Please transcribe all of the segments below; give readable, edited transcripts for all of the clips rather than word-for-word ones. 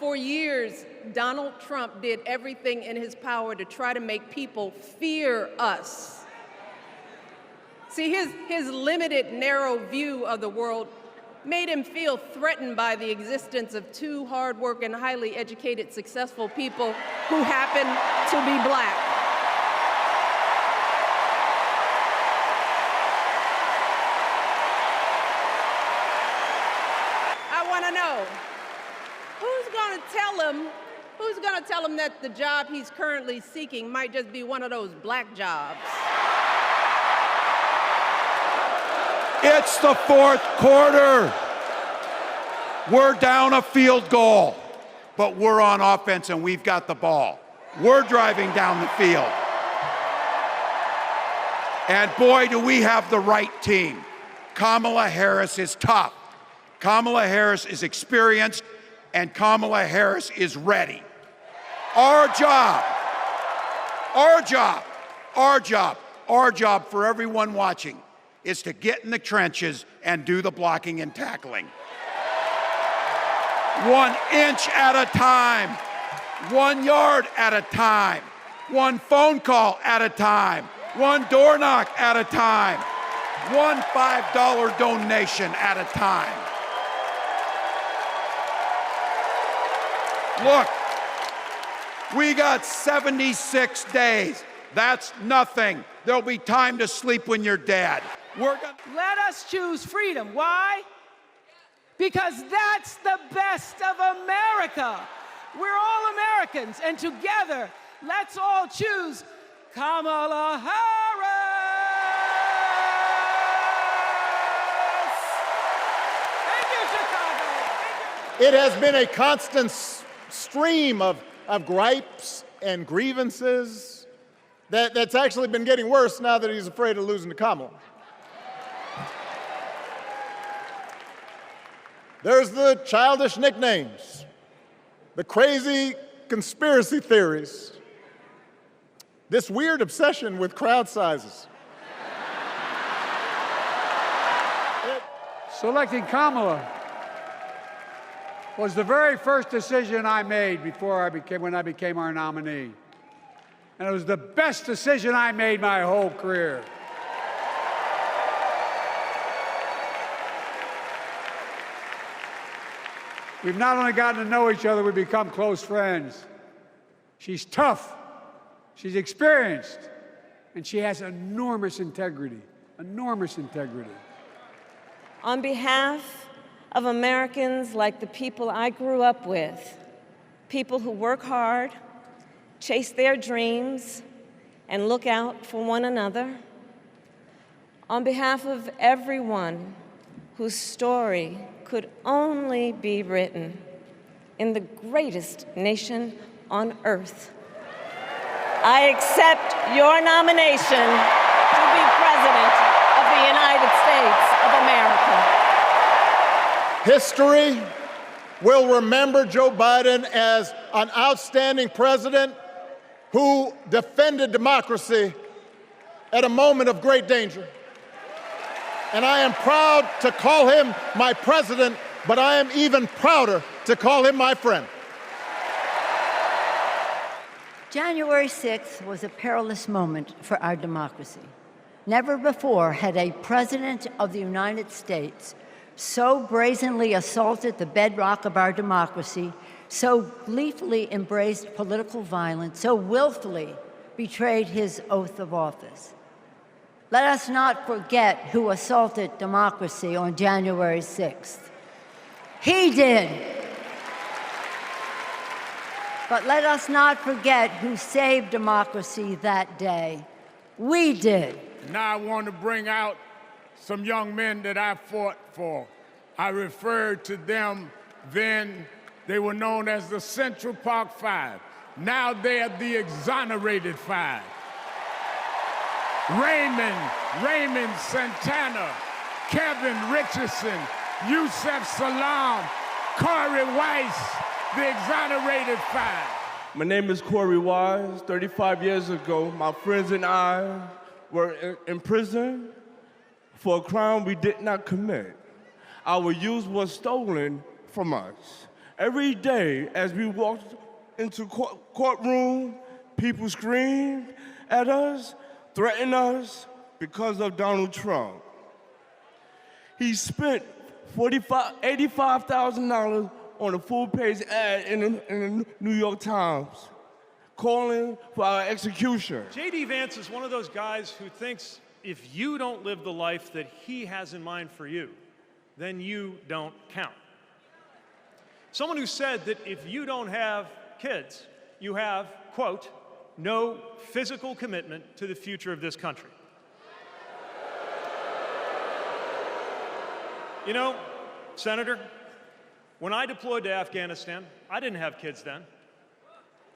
For years, Donald Trump did everything in his power to try to make people fear us. See, his limited, narrow view of the world made him feel threatened by the existence of two hard-working, highly educated, successful people who happen to be black. I want to know, who's going to tell him that the job he's currently seeking might just be one of those black jobs? It's the fourth quarter. We're down a field goal, but we're on offense and we've got the ball. We're driving down the field. And boy, do we have the right team. Kamala Harris is tough. Kamala Harris is experienced, and Kamala Harris is ready. Our job for everyone watching is to get in the trenches and do the blocking and tackling. 1 inch at a time, 1 yard at a time, 1 phone call at a time, 1 door knock at a time, 1 $5 donation at a time. Look, we got 76 days. That's nothing. There'll be time to sleep when you're dead. Let us choose freedom. Why? Because that's the best of America. We're all Americans, and together, let's all choose Kamala Harris. Thank you, Chicago. It has been a constant stream of gripes and grievances that's actually been getting worse now that he's afraid of losing to Kamala. There's the childish nicknames, the crazy conspiracy theories, this weird obsession with crowd sizes. Selecting Kamala was the very first decision I made when I became our nominee. And it was the best decision I made my whole career. We've not only gotten to know each other, we've become close friends. She's tough, she's experienced, and she has enormous integrity, enormous integrity. On behalf of Americans like the people I grew up with, people who work hard, chase their dreams, and look out for one another, on behalf of everyone whose story could only be written in the greatest nation on earth, I accept your nomination to be President of the United States of America. History will remember Joe Biden as an outstanding president who defended democracy at a moment of great danger. And I am proud to call him my president, but I am even prouder to call him my friend. January 6th was a perilous moment for our democracy. Never before had a president of the United States so brazenly assaulted the bedrock of our democracy, so gleefully embraced political violence, so willfully betrayed his oath of office. Let us not forget who assaulted democracy on January 6th. He did. But let us not forget who saved democracy that day. We did. Now I want to bring out some young men that I fought for. I referred to them then. They were known as the Central Park Five. Now they are the Exonerated Five. Raymond Santana, Kevin Richardson, Yusef Salaam, Corey Weiss, the Exonerated Five. My name is Corey Wise. 35 years ago, my friends and I were in prison for a crime we did not commit. Our youth was stolen from us. Every day as we walked into courtroom, people screamed at us, threatened us because of Donald Trump. He spent $85,000 on a full-page ad in the New York Times, calling for our execution. JD Vance is one of those guys who thinks if you don't live the life that he has in mind for you, then you don't count. Someone who said that if you don't have kids, you have, quote, no physical commitment to the future of this country. You know, Senator, when I deployed to Afghanistan, I didn't have kids then.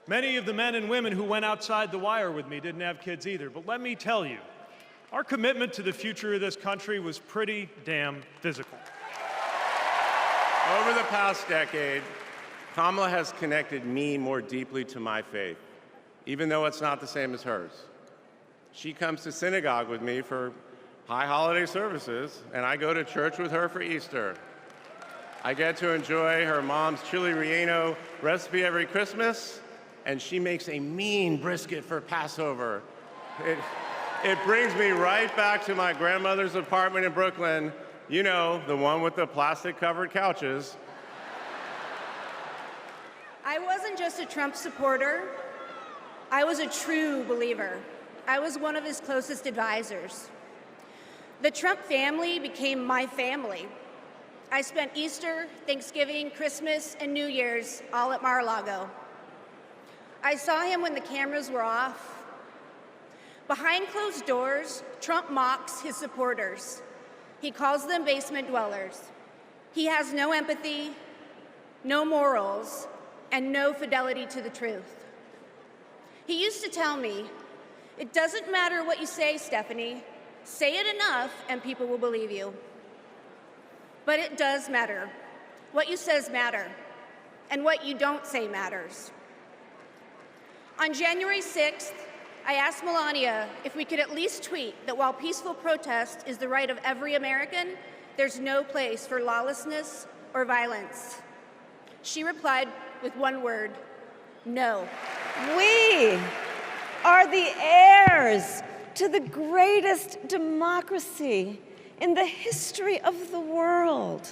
Many of the men and women who went outside the wire with me didn't have kids either. But let me tell you, our commitment to the future of this country was pretty damn physical. Over the past decade, Kamala has connected me more deeply to my faith, even though it's not the same as hers. She comes to synagogue with me for high holiday services, and I go to church with her for Easter. I get to enjoy her mom's chili relleno recipe every Christmas, and she makes a mean brisket for Passover. It brings me right back to my grandmother's apartment in Brooklyn, you know, the one with the plastic-covered couches. I wasn't just a Trump supporter, I was a true believer. I was one of his closest advisors. The Trump family became my family. I spent Easter, Thanksgiving, Christmas, and New Year's all at Mar-a-Lago. I saw him when the cameras were off. Behind closed doors, Trump mocks his supporters. He calls them basement dwellers. He has no empathy, no morals, and no fidelity to the truth. He used to tell me, "It doesn't matter what you say, Stephanie. Say it enough and people will believe you." But it does matter. What you says matter, and what you don't say matters. On January 6th, I asked Melania if we could at least tweet that while peaceful protest is the right of every American, there's no place for lawlessness or violence. She replied with one word: no. We are the heirs to the greatest democracy in the history of the world.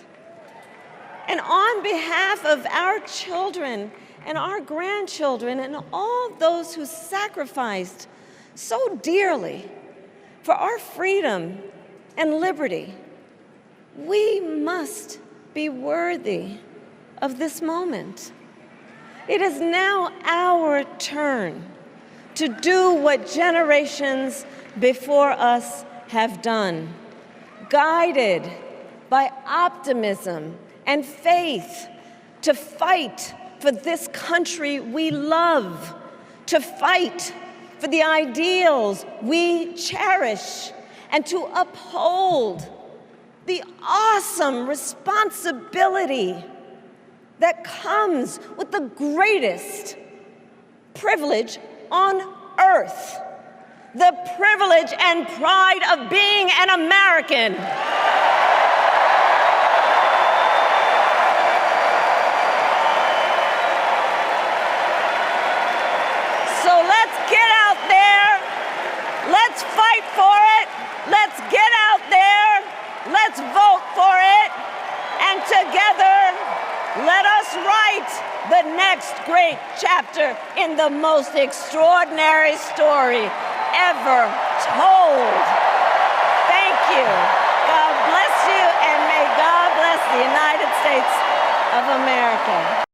And on behalf of our children and our grandchildren and all those who sacrificed so dearly for our freedom and liberty, we must be worthy of this moment. It is now our turn to do what generations before us have done, guided by optimism and faith, to fight for this country we love, to fight for the ideals we cherish, and to uphold the awesome responsibility that comes with the greatest privilege on earth, the privilege and pride of being an American. So let's get out there, let's fight for it, let's get out there, let's vote for it, and together, let us write the next great chapter in the most extraordinary story ever told. Thank you. God bless you, and may God bless the United States of America.